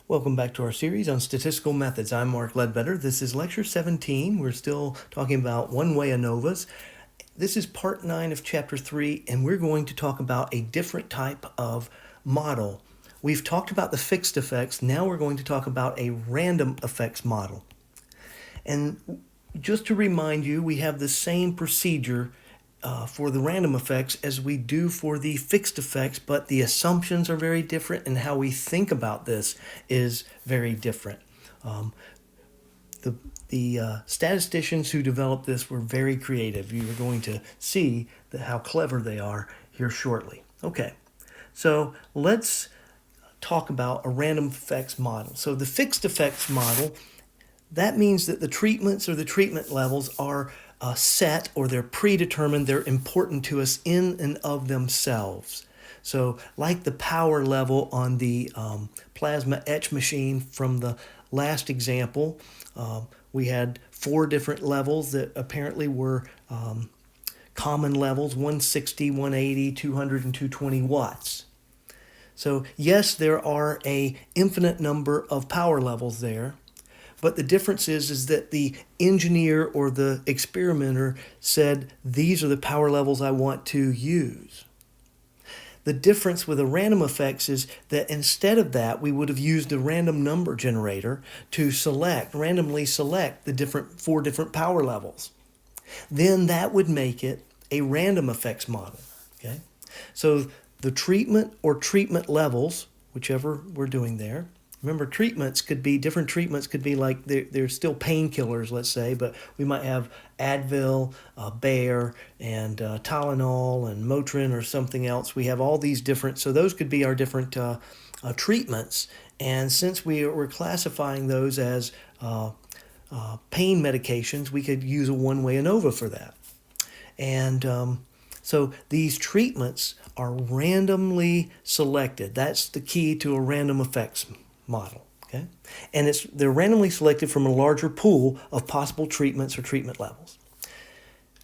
Welcome back to our series on statistical methods. I'm Mark Ledbetter. This is lecture 17. We're still talking about one-way ANOVAs. This is part 9 of chapter 3, and we're going to talk about a different type of model. We've talked about the fixed effects. Now we're going to talk about a random effects model. And just to remind you, we have the same procedure for the random effects as we do for the fixed effects, but the assumptions are very different and how we think about this is very different. The statisticians who developed this were very creative. You're going to see how clever they are here shortly. Okay, so let's talk about a random effects model. So the fixed effects model, that means that the treatments or the treatment levels are set, or they're predetermined, they're important to us in and of themselves. So like the power level on the plasma etch machine from the last example, we had 4 different levels that apparently were common levels: 160, 180, 200, and 220 watts. So yes, there are an infinite number of power levels there, but the difference is that the engineer or the experimenter said, these are the power levels I want to use. The difference with a random effects is that instead of that, we would have used a random number generator to randomly select the 4 different power levels. Then that would make it a random effects model. Okay? So the treatment or treatment levels, whichever we're doing there. Remember, different treatments could be like, they're still painkillers, let's say, but we might have Advil, Bayer, and Tylenol, and Motrin, or something else. We have all these different, so those could be our different treatments. And since we're classifying those as pain medications, we could use a one-way ANOVA for that. And so these treatments are randomly selected. That's the key to a random effects model. Okay? And they're randomly selected from a larger pool of possible treatments or treatment levels.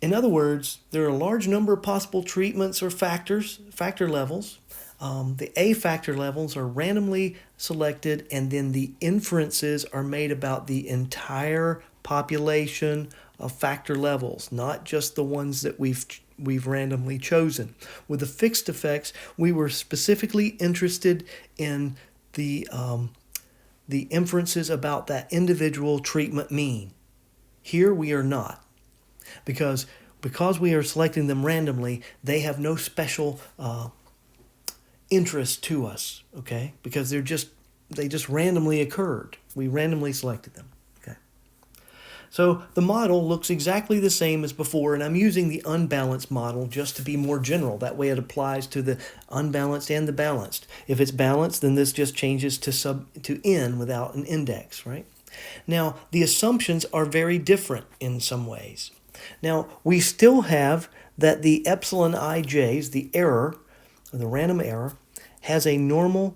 In other words, there are a large number of possible treatments or factor levels. The A factor levels are randomly selected, and then the inferences are made about the entire population of factor levels, not just the ones that we've randomly chosen. With the fixed effects, we were specifically interested in the inferences about that individual treatment mean. Here we are not, because we are selecting them randomly. They have no special interest to us, okay? Because they just randomly occurred. We randomly selected them. So the model looks exactly the same as before, and I'm using the unbalanced model just to be more general. That way it applies to the unbalanced and the balanced. If it's balanced, then this just changes to N without an index, right? Now, the assumptions are very different in some ways. Now, we still have that the epsilon ij's, the error, or the random error, has a normal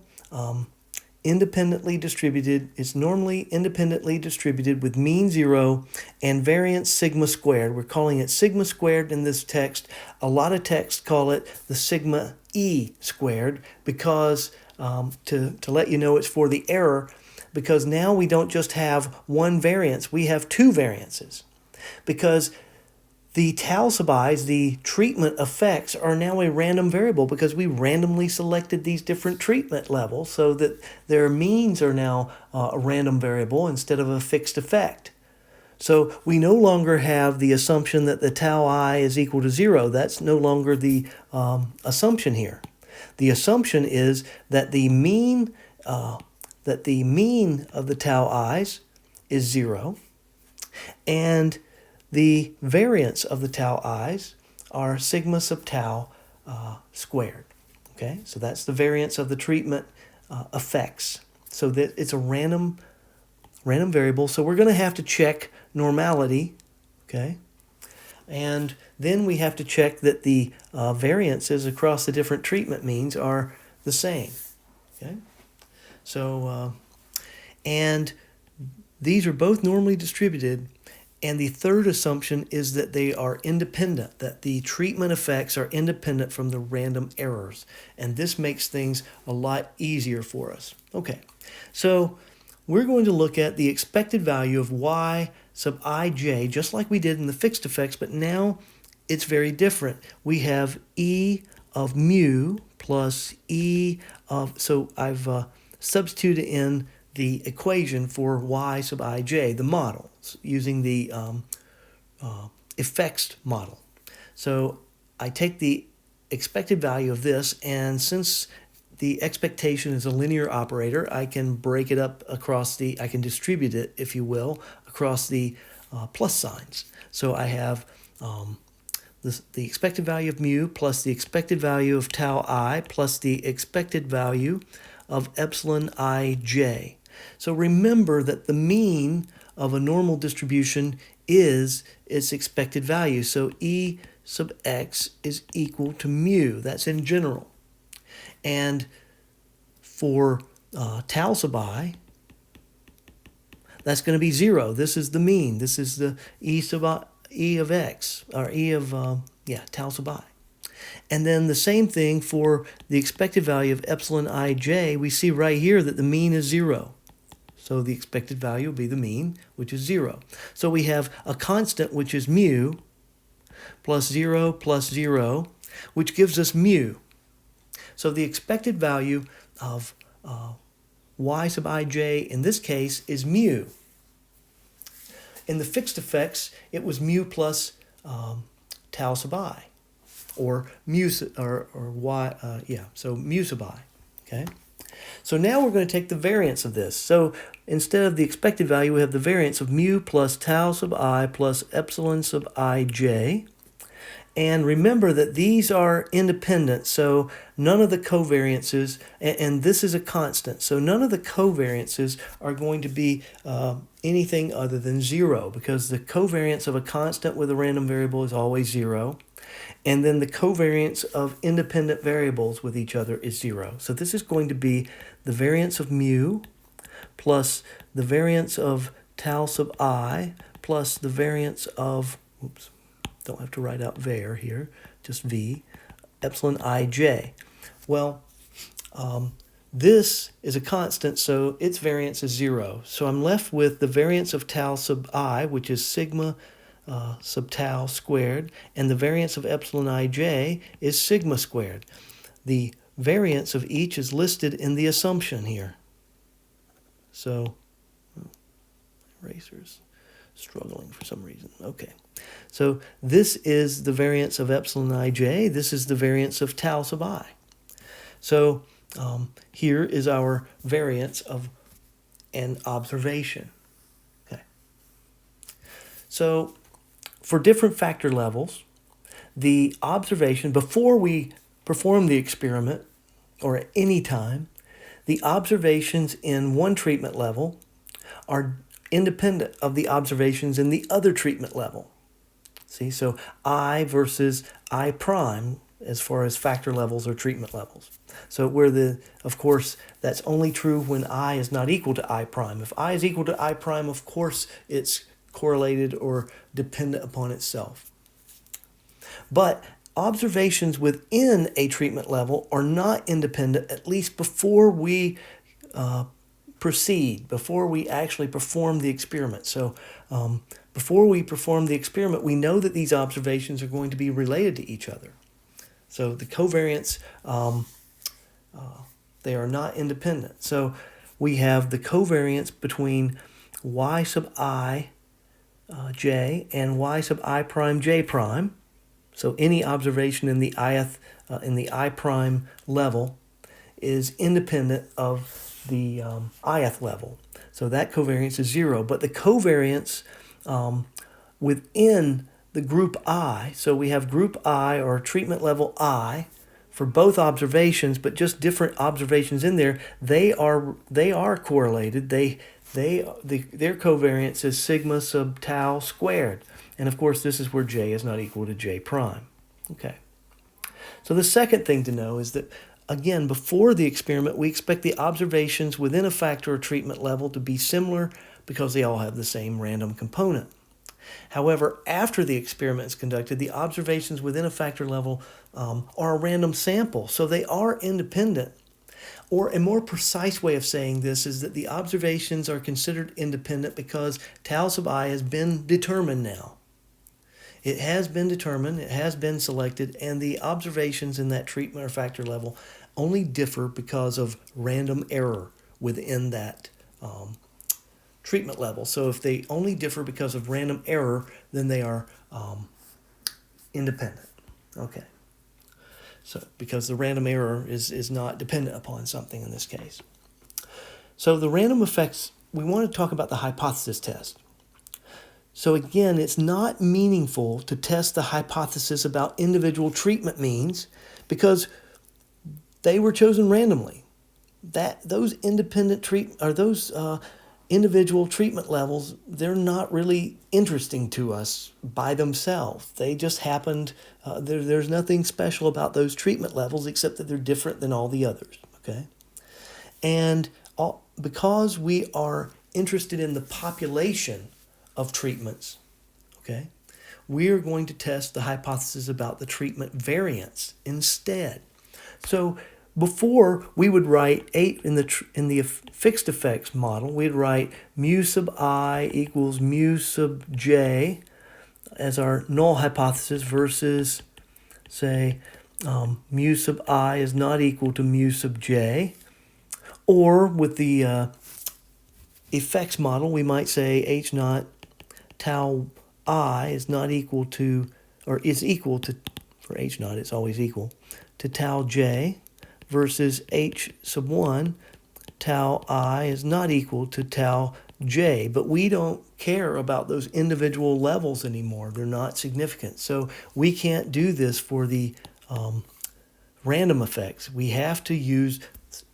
independently distributed. It's normally independently distributed with mean 0 and variance sigma squared. We're calling it sigma squared in this text. A lot of texts call it the sigma e squared, because to let you know it's for the error, because now we don't just have one variance, we have 2 variances. Because the tau sub i's, the treatment effects, are now a random variable because we randomly selected these different treatment levels so that their means are now a random variable instead of a fixed effect. So we no longer have the assumption that the tau I is equal to 0. That's no longer the assumption here. The assumption is that the mean of the tau i's is 0, and the variance of the tau i's are sigma sub tau squared. Okay, so that's the variance of the treatment effects. So that it's a random variable. So we're going to have to check normality. Okay, and then we have to check that the variances across the different treatment means are the same. Okay, so and these are both normally distributed. And the third assumption is that they are independent, that the treatment effects are independent from the random errors. And this makes things a lot easier for us. Okay, So we're going to look at the expected value of y sub ij, just like we did in the fixed effects, but now it's very different. We have e of mu plus e of, so I've substituted in the equation for y sub ij, the model, using the effects model. So I take the expected value of this, and since the expectation is a linear operator, I can break it up across I can distribute it, if you will, across the plus signs. So I have the expected value of mu plus the expected value of tau I plus the expected value of epsilon ij. So remember that the mean of a normal distribution is its expected value. So E sub x is equal to mu. That's in general. And for tau sub I, that's going to be 0. This is the mean. This is the E of x, or E of, tau sub I. And then the same thing for the expected value of epsilon ij. We see right here that the mean is 0. So the expected value will be the mean, which is 0. So we have a constant, which is mu, plus 0, which gives us mu. So the expected value of y sub ij in this case is mu. In the fixed effects, it was mu plus tau sub I, or mu, or y, so mu sub I, okay? So now we're going to take the variance of this. So instead of the expected value, we have the variance of mu plus tau sub I plus epsilon sub ij. And remember that these are independent, so none of the covariances, and this is a constant, so none of the covariances are going to be anything other than 0, because the covariance of a constant with a random variable is always 0. And then the covariance of independent variables with each other is 0. So this is going to be the variance of mu plus the variance of tau sub I plus the variance of, don't have to write out var here, just v, epsilon ij. Well, this is a constant, so its variance is 0. So I'm left with the variance of tau sub I, which is sigma sub tau squared, and the variance of epsilon ij is sigma squared. The variance of each is listed in the assumption here. So, eraser's struggling for some reason. Okay. So this is the variance of epsilon ij. This is the variance of tau sub I. So here is our variance of an observation. Okay. So for different factor levels, the observation, before we perform the experiment, or at any time, the observations in one treatment level are independent of the observations in the other treatment level. See, so I versus I prime as far as factor levels or treatment levels. So of course, that's only true when I is not equal to I prime. If I is equal to I prime, of course, it's correlated or dependent upon itself. But observations within a treatment level are not independent, at least before we proceed, before we actually perform the experiment. So before we perform the experiment, we know that these observations are going to be related to each other. So the covariance, they are not independent. So we have the covariance between y sub I j and y sub I prime j prime. So any observation in the I prime level is independent of the ith level. So that covariance is 0. But the covariance within the group I, so we have group I or treatment level I for both observations, but just different observations in there, they are correlated. Their covariance is sigma sub tau squared. And of course, this is where j is not equal to j prime. Okay. So the second thing to know is that, again, before the experiment, we expect the observations within a factor or treatment level to be similar because they all have the same random component. However, after the experiment is conducted, the observations within a factor level are a random sample, so they are independent. Or a more precise way of saying this is that the observations are considered independent because tau sub I has been determined now. It has been determined, it has been selected, and the observations in that treatment or factor level only differ because of random error within that treatment level. So if they only differ because of random error, then they are independent. Okay. So because the random error is not dependent upon something in this case. So the random effects, we want to talk about the hypothesis test. So again, it's not meaningful to test the hypothesis about individual treatment means because they were chosen randomly. Those individual treatment levels, they're not really interesting to us by themselves. They just happened. There's nothing special about those treatment levels except that they're different than all the others. Okay, and because we are interested in the population of treatments, okay, we are going to test the hypothesis about the treatment variance instead. So before we would write in the fixed effects model, we'd write mu sub I equals mu sub j as our null hypothesis versus, say, mu sub I is not equal to mu sub j. Or with the effects model, we might say h naught tau I is not equal to, or is equal to, for h naught it's always equal, to tau j, versus h sub 1 tau I is not equal to tau j. But we don't care about those individual levels anymore. They're not significant. So we can't do this for the random effects. We have to use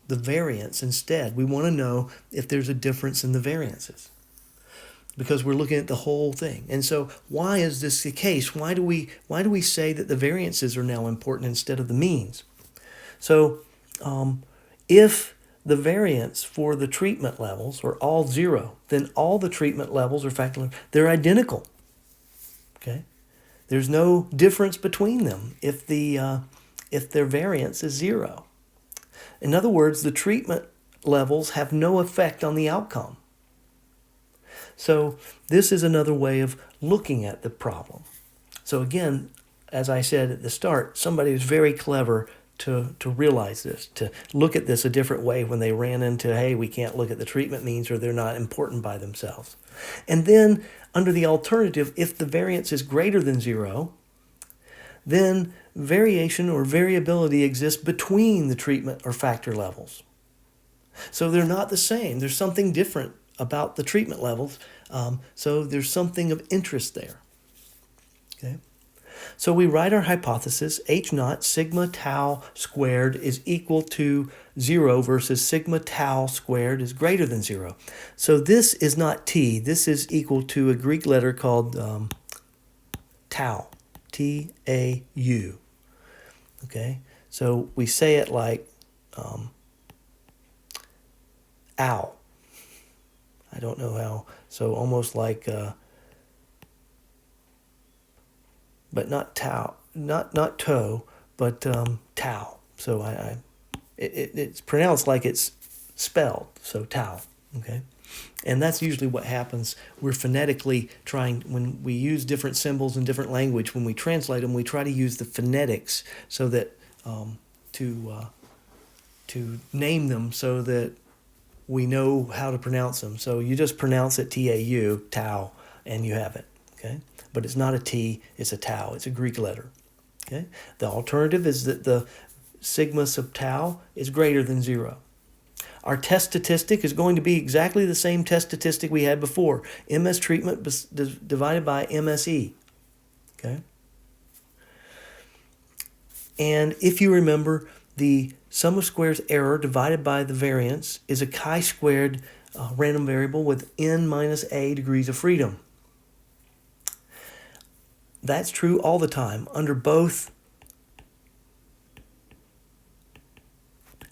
the variance instead. We want to know if there's a difference in the variances because we're looking at the whole thing. And so why is this the case? Why do we say that the variances are now important instead of the means? So if the variance for the treatment levels are all 0, then all the treatment levels or factor levels, they're identical. Okay? There's no difference between them if their variance is 0. In other words, the treatment levels have no effect on the outcome. So this is another way of looking at the problem. So again, as I said at the start, somebody was very clever to realize this, to look at this a different way when they ran into, hey, we can't look at the treatment means or they're not important by themselves. And then under the alternative, if the variance is greater than 0, then variation or variability exists between the treatment or factor levels. So they're not the same. There's something different about the treatment levels. So there's something of interest there. Okay. So we write our hypothesis, h naught sigma tau squared is equal to 0 versus sigma tau squared is greater than 0. So this is not t. This is equal to a Greek letter called tau, T-A-U. Okay, so we say it like ow. I don't know how. So almost like, but not tau, not toe, but tau. So it's pronounced like it's spelled. So tau. Okay, and that's usually what happens. We're phonetically trying, when we use different symbols in different language, when we translate them, we try to use the phonetics so that to name them so that we know how to pronounce them. So you just pronounce it T-A-U, tau, and you have it. Okay, but it's not a T, it's a tau. It's a Greek letter. Okay, the alternative is that the sigma sub tau is greater than 0. Our test statistic is going to be exactly the same test statistic we had before. MS treatment divided by MSE. Okay? And if you remember, the sum of squares error divided by the variance is a chi-squared random variable with n minus a degrees of freedom. That's true all the time under both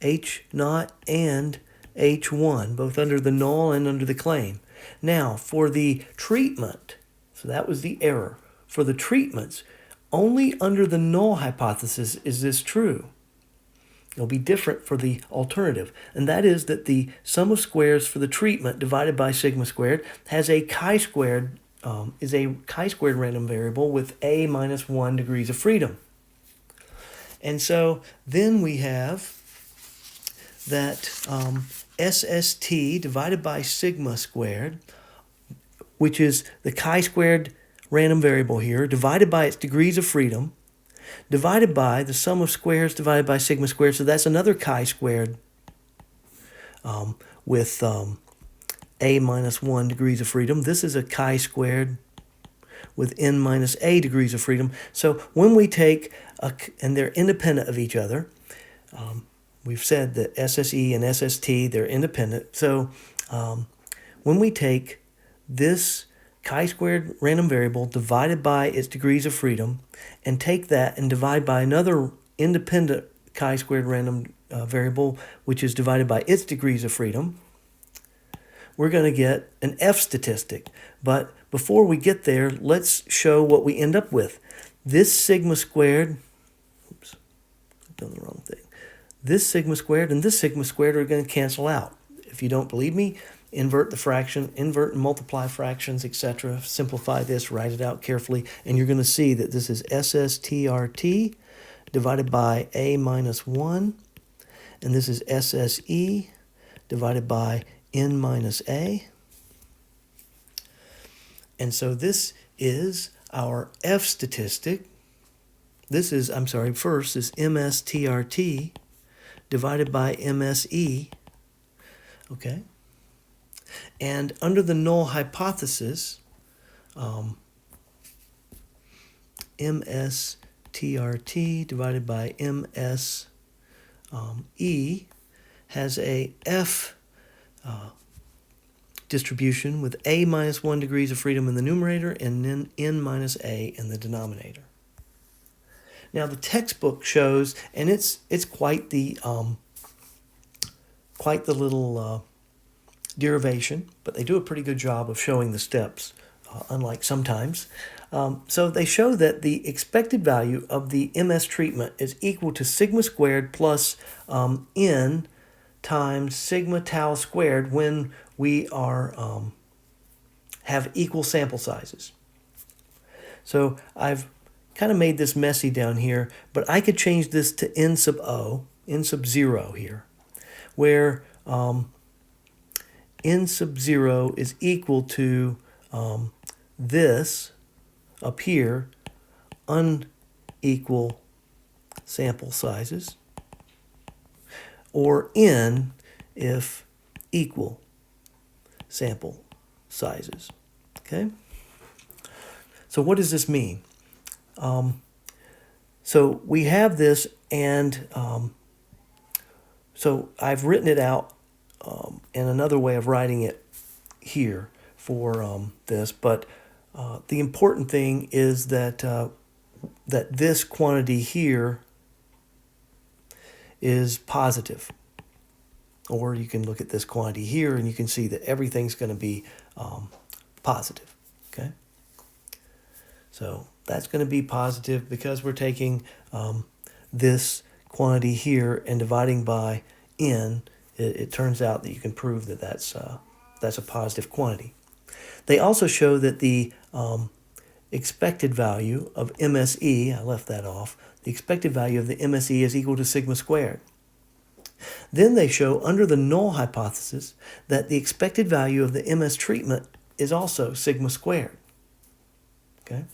H naught and H1, both under the null and under the claim. Now, for the treatment, so that was the error. For the treatments, only under the null hypothesis is this true. It'll be different for the alternative, and that is that the sum of squares for the treatment divided by sigma squared has a chi-squared is a chi-squared random variable with a minus 1 degrees of freedom. And so then we have that SST divided by sigma squared, which is the chi-squared random variable here, divided by its degrees of freedom, divided by the sum of squares divided by sigma squared. So that's another chi-squared with a minus 1 degrees of freedom. This is a chi-squared with n minus a degrees of freedom. So when we take, and they're independent of each other, we've said that SSE and SST, they're independent. So when we take this chi-squared random variable divided by its degrees of freedom and take that and divide by another independent chi-squared random variable, which is divided by its degrees of freedom, we're going to get an F statistic. But before we get there, let's show what we end up with. This sigma squared, oops, I've done the wrong thing. This sigma squared and this sigma squared are going to cancel out. If you don't believe me, invert the fraction, invert and multiply fractions, etc. Simplify this, write it out carefully, and you're going to see that this is SSTRT divided by a minus 1, and this is SSE divided by n minus a. And so this is our F statistic. This is, first is MSTRT divided by MSE. Okay? And under the null hypothesis, MSTRT divided by MSE has a F distribution with a minus 1 degrees of freedom in the numerator and then n minus a in the denominator. Now the textbook shows, and it's quite the little derivation, but they do a pretty good job of showing the steps, unlike sometimes. So they show that the expected value of the MS treatment is equal to sigma squared plus n times sigma tau squared when we are have equal sample sizes. So I've kind of made this messy down here, but I could change this to n sub 0 here, where n sub 0 is equal to this up here, unequal sample sizes, or n if equal sample sizes. Okay? So what does this mean? So we have this, and so I've written it out in another way of writing it here for this, but the important thing is that that this quantity here is positive. Or you can look at this quantity here and you can see that everything's going to be positive. Okay? So that's going to be positive because we're taking this quantity here and dividing by n. It turns out that you can prove that that's a positive quantity. They also show that the expected value of MSE, I left that off, the expected value of the MSE is equal to sigma squared. Then they show under the null hypothesis that the expected value of the MS treatment is also sigma squared. Okay?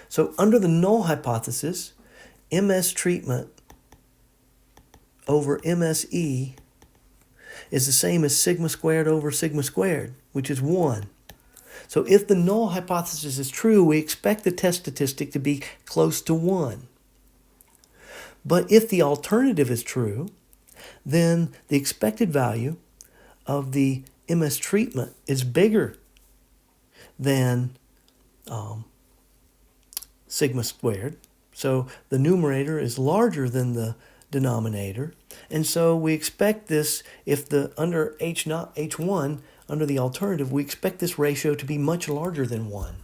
So under the null hypothesis, MS treatment over MSE is the same as sigma squared over sigma squared, which is 1. So if the null hypothesis is true, we expect the test statistic to be close to 1. But if the alternative is true, then the expected value of the MS treatment is bigger than sigma squared. So the numerator is larger than the denominator. And so we expect this, if the under H1, under the alternative, we expect this ratio to be much larger than 1.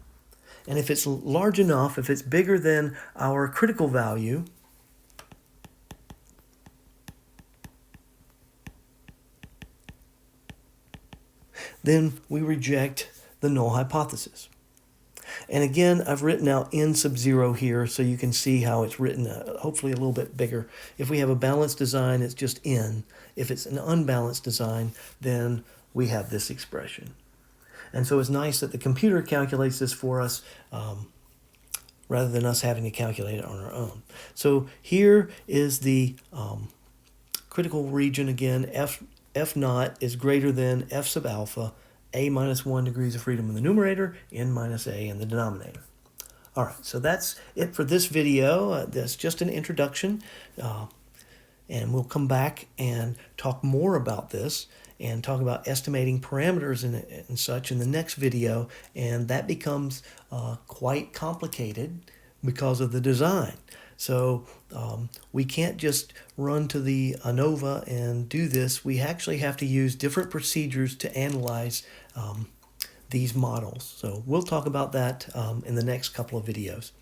And if it's large enough, if it's bigger than our critical value, then we reject the null hypothesis. And again, I've written out n sub 0 here so you can see how it's written, hopefully a little bit bigger. If we have a balanced design, it's just n. If it's an unbalanced design, then we have this expression. And so it's nice that the computer calculates this for us rather than us having to calculate it on our own. So here is the critical region again. F naught is greater than f sub alpha, a minus 1 degrees of freedom in the numerator, n minus a in the denominator. All right, so that's it for this video. That's just an introduction, and we'll come back and talk more about this and talk about estimating parameters and such in the next video, and that becomes quite complicated because of the design. So we can't just run to the ANOVA and do this. We actually have to use different procedures to analyze these models. So we'll talk about that in the next couple of videos.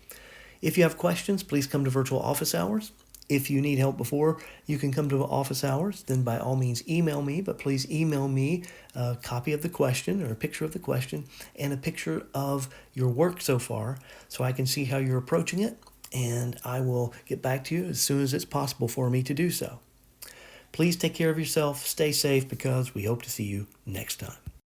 If you have questions, please come to virtual office hours. If you need help before you can come to office hours, then by all means email me, but please email me a copy of the question or a picture of the question and a picture of your work so far so I can see how you're approaching it, and I will get back to you as soon as it's possible for me to do so. Please take care of yourself, stay safe, because we hope to see you next time.